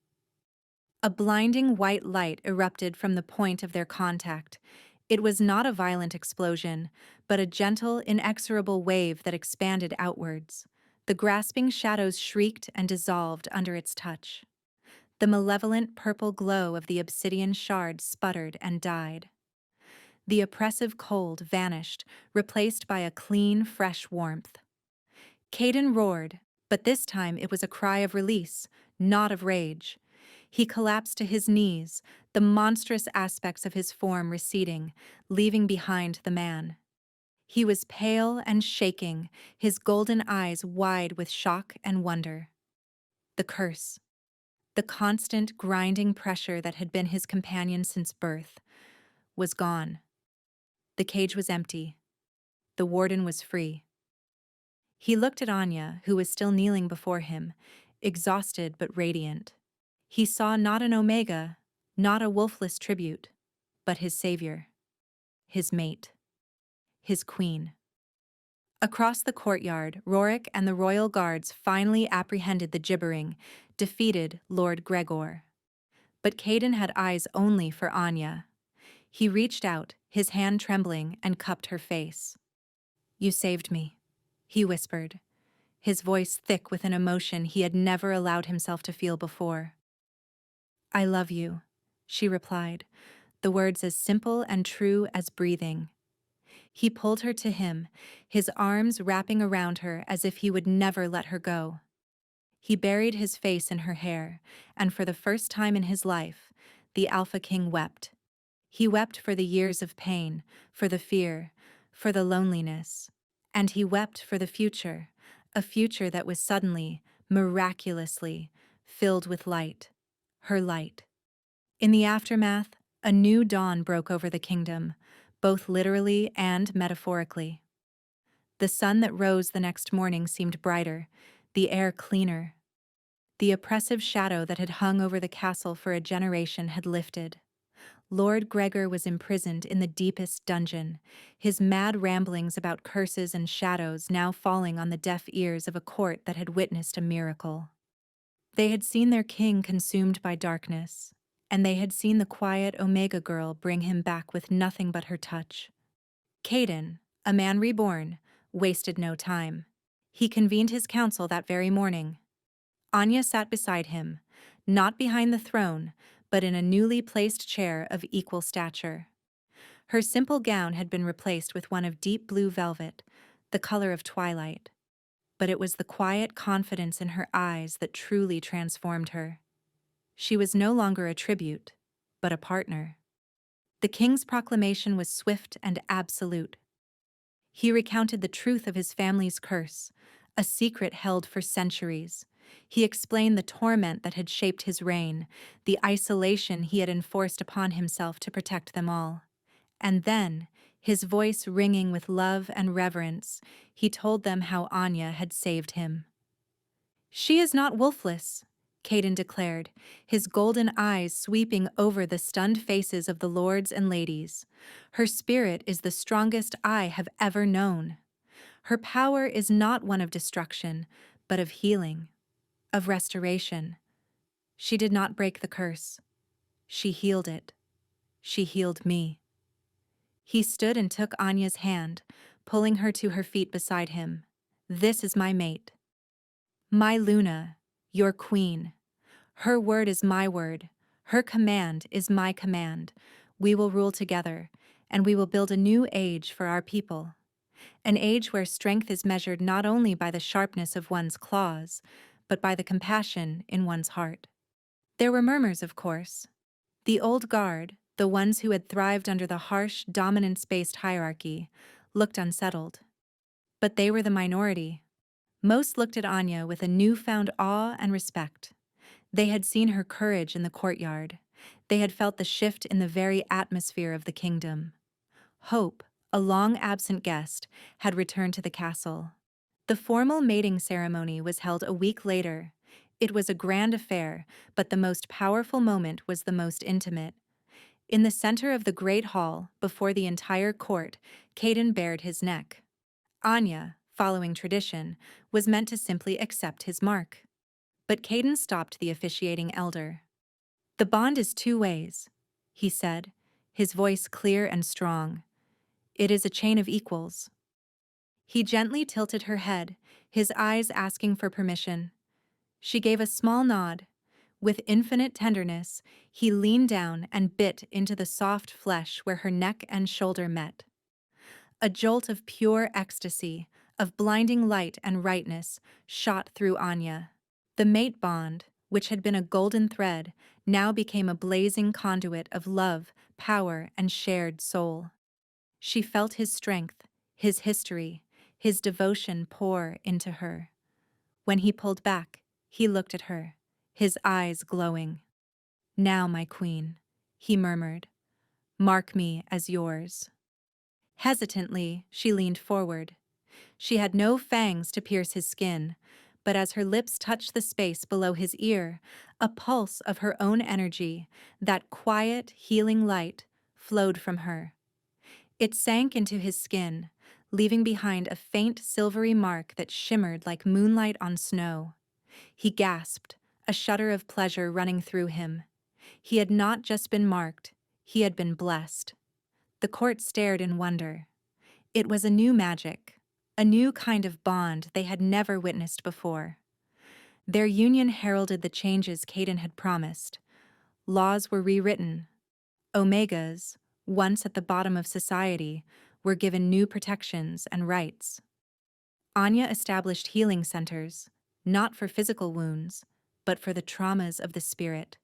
A blinding white light erupted from the point of their contact. It was not a violent explosion, but a gentle, inexorable wave that expanded outwards. The grasping shadows shrieked and dissolved under its touch. The malevolent purple glow of the obsidian shard sputtered and died. The oppressive cold vanished, replaced by a clean, fresh warmth. Caden roared, but this time it was a cry of release, not of rage. He collapsed to his knees, the monstrous aspects of his form receding, leaving behind the man. He was pale and shaking, his golden eyes wide with shock and wonder. The curse, the constant grinding pressure that had been his companion since birth, was gone. The cage was empty. The warden was free. He looked at Anya, who was still kneeling before him, exhausted but radiant. He saw not an Omega, not a wolfless tribute, but his savior, his mate, his queen. Across the courtyard, Rorik and the royal guards finally apprehended the gibbering, defeated Lord Gregor. But Caden had eyes only for Anya. He reached out, his hand trembling, and cupped her face. "You saved me," he whispered, his voice thick with an emotion he had never allowed himself to feel before. "I love you," she replied, the words as simple and true as breathing. He pulled her to him, his arms wrapping around her as if he would never let her go. He buried his face in her hair, and for the first time in his life, the Alpha King wept. He wept for the years of pain, for the fear, for the loneliness. And he wept for the future, a future that was suddenly, miraculously, filled with light, her light. In the aftermath, a new dawn broke over the kingdom, both literally and metaphorically. The sun that rose the next morning seemed brighter, the air cleaner. The oppressive shadow that had hung over the castle for a generation had lifted. Lord Gregor was imprisoned in the deepest dungeon, his mad ramblings about curses and shadows now falling on the deaf ears of a court that had witnessed a miracle. They had seen their king consumed by darkness, and they had seen the quiet Omega girl bring him back with nothing but her touch. Caden, a man reborn, wasted no time. He convened his council that very morning. Anya sat beside him, not behind the throne, but in a newly placed chair of equal stature. Her simple gown had been replaced with one of deep blue velvet, the color of twilight. But it was the quiet confidence in her eyes that truly transformed her. She was no longer a tribute, but a partner. The king's proclamation was swift and absolute. He recounted the truth of his family's curse, a secret held for centuries. He explained the torment that had shaped his reign, the isolation he had enforced upon himself to protect them all. And then, his voice ringing with love and reverence, he told them how Anya had saved him. "She is not wolfless," Caden declared, his golden eyes sweeping over the stunned faces of the lords and ladies. "Her spirit is the strongest I have ever known. Her power is not one of destruction, but of healing, of restoration. She did not break the curse. She healed it. She healed me." He stood and took Anya's hand, pulling her to her feet beside him. "This is my mate. My Luna, your queen. Her word is my word. Her command is my command. We will rule together, and we will build a new age for our people. An age where strength is measured not only by the sharpness of one's claws, but by the compassion in one's heart." There were murmurs, of course. The old guard, the ones who had thrived under the harsh, dominance-based hierarchy, looked unsettled. But they were the minority. Most looked at Anya with a newfound awe and respect. They had seen her courage in the courtyard. They had felt the shift in the very atmosphere of the kingdom. Hope, a long-absent guest, had returned to the castle. The formal mating ceremony was held a week later. It was a grand affair, but the most powerful moment was the most intimate. In the center of the great hall, before the entire court, Caden bared his neck. Anya, following tradition, was meant to simply accept his mark. But Caden stopped the officiating elder. "The bond is two ways," he said, his voice clear and strong. "It is a chain of equals." He gently tilted her head, his eyes asking for permission. She gave a small nod. With infinite tenderness, he leaned down and bit into the soft flesh where her neck and shoulder met. A jolt of pure ecstasy, of blinding light and rightness, shot through Anya. The mate bond, which had been a golden thread, now became a blazing conduit of love, power, and shared soul. She felt his strength, his history, his devotion pour into her. When he pulled back, he looked at her, his eyes glowing. "Now, my queen," he murmured, "mark me as yours." Hesitantly, she leaned forward. She had no fangs to pierce his skin, but as her lips touched the space below his ear, a pulse of her own energy, that quiet, healing light, flowed from her. It sank into his skin, leaving behind a faint silvery mark that shimmered like moonlight on snow. He gasped, a shudder of pleasure running through him. He had not just been marked, he had been blessed. The court stared in wonder. It was a new magic, a new kind of bond they had never witnessed before. Their union heralded the changes Caden had promised. Laws were rewritten. Omegas, once at the bottom of society, were given new protections and rights. Anya established healing centers, not for physical wounds, but for the traumas of the spirit,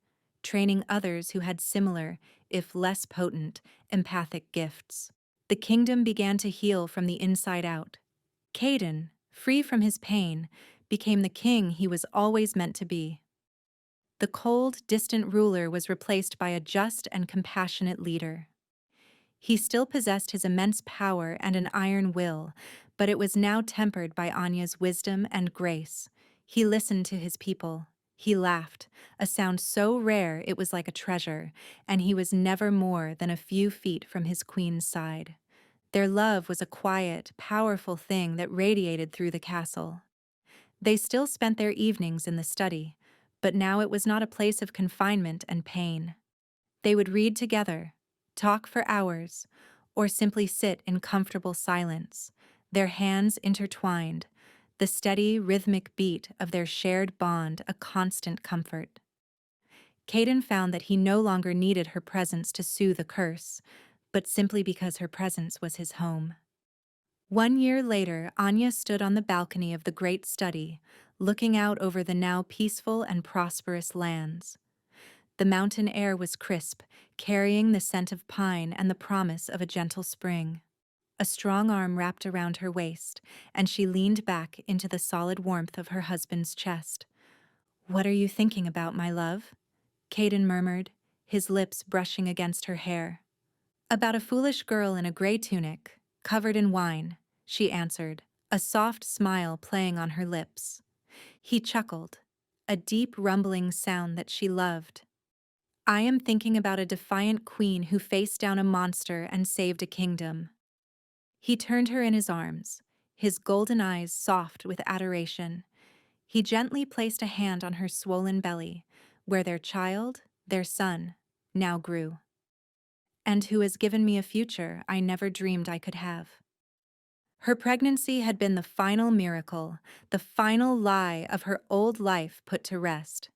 training others who had similar, if less potent, empathic gifts. The kingdom began to heal from the inside out. Caden, free from his pain, became the king he was always meant to be. The cold, distant ruler was replaced by a just and compassionate leader. He still possessed his immense power and an iron will, but it was now tempered by Anya's wisdom and grace. He listened to his people. He laughed, a sound so rare it was like a treasure, and he was never more than a few feet from his queen's side. Their love was a quiet, powerful thing that radiated through the castle. They still spent their evenings in the study, but now it was not a place of confinement and pain. They would read together, talk for hours, or simply sit in comfortable silence. their hands intertwined, the steady, rhythmic beat of their shared bond a constant comfort. Caden found that he no longer needed her presence to soothe a curse, but simply because her presence was his home. 1 year later, Anya stood on the balcony of the great study, looking out over the now peaceful and prosperous lands. The mountain air was crisp, carrying the scent of pine and the promise of a gentle spring. A strong arm wrapped around her waist, and she leaned back into the solid warmth of her husband's chest. "What are you thinking about, my love?" Caden murmured, his lips brushing against her hair. "About a foolish girl in a gray tunic, covered in wine," she answered, a soft smile playing on her lips. He chuckled, a deep rumbling sound that she loved. "I am thinking about a defiant queen who faced down a monster and saved a kingdom." He turned her in his arms, his golden eyes soft with adoration. He gently placed a hand on her swollen belly, where their child, their son, now grew. "And who has given me a future I never dreamed I could have." Her pregnancy had been the final miracle, the final lie of her old life put to rest.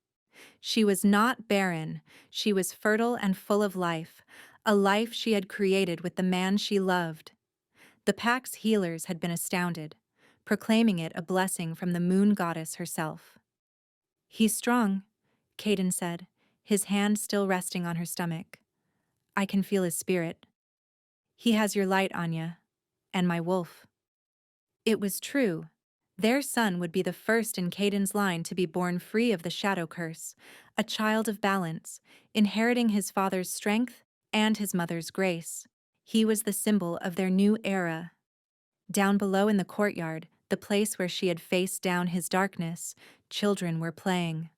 She was not barren, she was fertile and full of life, a life she had created with the man she loved. The pack's healers had been astounded, proclaiming it a blessing from the moon goddess herself. "He's strong," Caden said, his hand still resting on her stomach. "I can feel his spirit." "He has your light, Anya, and my wolf." It was true. Their son would be the first in Caden's line to be born free of the shadow curse, a child of balance, inheriting his father's strength and his mother's grace. He was the symbol of their new era. Down below in the courtyard, the place where she had faced down his darkness, children were playing.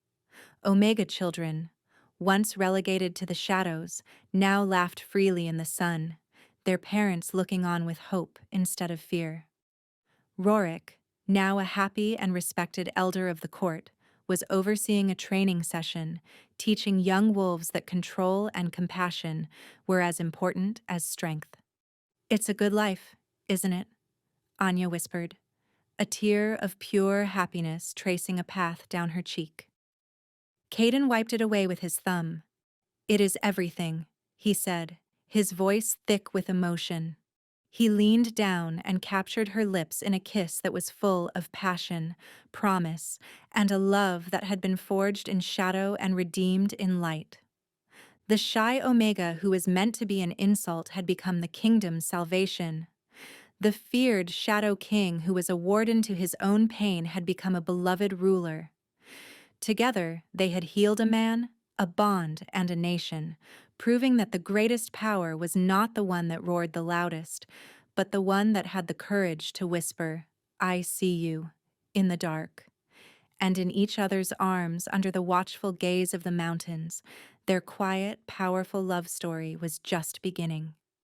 Omega children, once relegated to the shadows, now laughed freely in the sun, their parents looking on with hope instead of fear. Rorik, now a happy and respected elder of the court, was overseeing a training session, teaching young wolves that control and compassion were as important as strength. "It's a good life, isn't it?" Anya whispered, a tear of pure happiness tracing a path down her cheek. Caden wiped it away with his thumb. "It is everything," he said, his voice thick with emotion. He leaned down and captured her lips in a kiss that was full of passion, promise, and a love that had been forged in shadow and redeemed in light. The shy Omega who was meant to be an insult had become the kingdom's salvation. The feared Shadow King who was a warden to his own pain had become a beloved ruler. Together, they had healed a man, a bond, and a nation, proving that the greatest power was not the one that roared the loudest, but the one that had the courage to whisper, "I see you," in the dark. And in each other's arms, under the watchful gaze of the mountains, their quiet, powerful love story was just beginning.